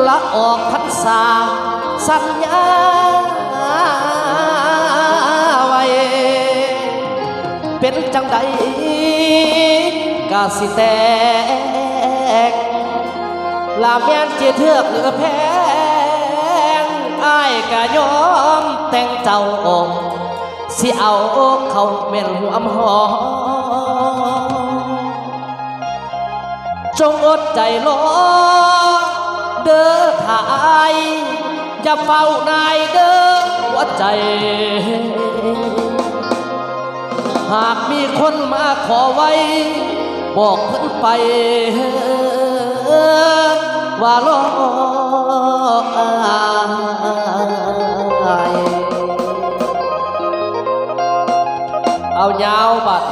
ละออกพรรษาสัญญาไว้เป็นจังใดกาสิแตกลาแม่นเจเทือกเหลือแพงอ้ายกะยอมแต่งเจ้าสิเอาเขาแม่นหัวหอจงอดใจรอเด้อถ่ายอย่าเฝ้านายเด้อหัวใจหากมีคนมาขอไว้บอกเพิ่นไปว่ารอเอายาวบัด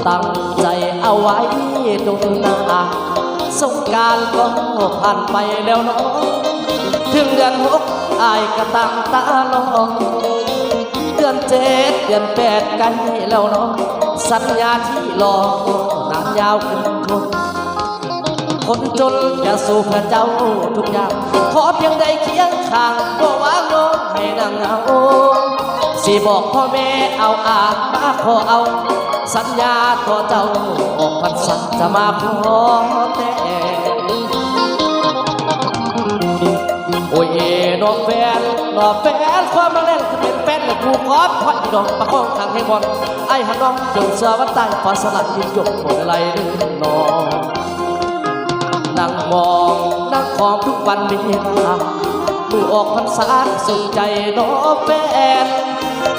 ตั้งใจเอาไว้ดูหน้าสงกรานต์ก็ผ่านไปแล้วเนาะถึงเดือน6อ้ายก็ตั้งตารอเดือน7เดือน8กันแล้วเนาะสัญญาที่รอนานยาวขึ้นคนจนจะสู้เพื่อเจ้าทุกอย่างขอเพียงได้เคียงข้างบ่วางโน้มให้นางเอาสิบอกพ่อแม่เอามาขอเอาสัญญาต่อเจ้าออกพรรษาจะมาขอแต่โอ้ยน้องแฟนความมาเล่นคือเป็นแฟนกับผู้กอดคอยดอกประคองทางให้บอลไอ้หันน้องจงเสือวันใต้ฟ้าสลัดยิ่งหยกหมดอะไรดื้อนองนั่งมองนั่งคองทุกวันมีลามือออกพรรษาสุขใจน้องแฟน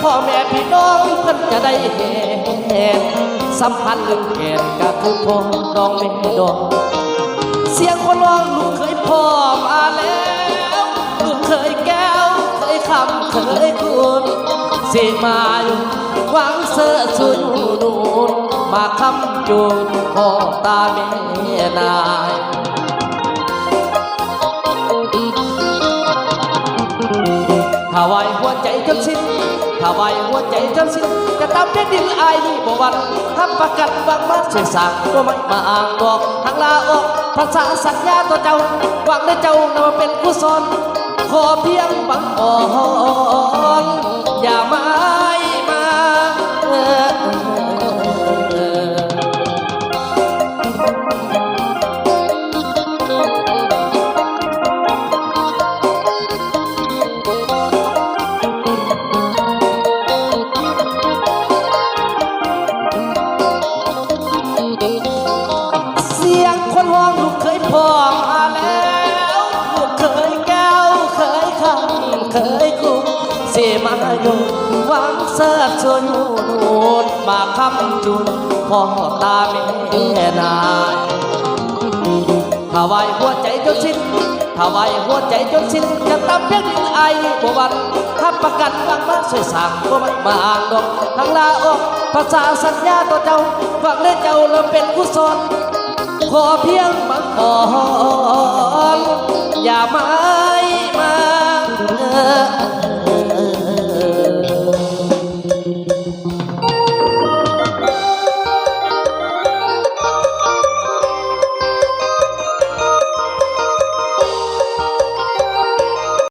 พ่อแม่พี่น้องเพิ่นจะได้เห็นสัมพันธ์ลึกแก่นก็คือพ่อน้องไม่ดองเสียงคนร้องลูกเคยพ่อมาแล้วลูกเคยแก้วเคยคำเคยคุณสิมาอยู่หวังเสื้อสุยนูนมาคำจูนพ่อตาแม่นายถ้าไว้หัวใจจนสิ้นถ้าไว้หัวใจจนสิ้นจะตามเพชรดินอายนี่บ่วันทำประกันบางมาช่วยสั่งตัวไม่มาอ่างบอกทางลาออกภาษาสัญญาตัวเจ้าหวังได้เจ้านำมาเป็นกุศลขอเพียงบังอ่อนอย่ามาสิมาอยู่หวังเสื้อชวนนูนมาคำจุนพ่อตาแม่นายถ้าไว้หัวใจจนสิ้นถ้าไว้หัวใจจนสิ้นจะตามเพียงไอ้บ่วันถ้าประกันบางมาช่วยสั่งก็ไม่มาอ่างดอกทางลาออกภาษาสัญญาตัวเจ้าหวังได้เจ้าเราเป็นกุศลขอเพียงบังอ่อนอย่ามา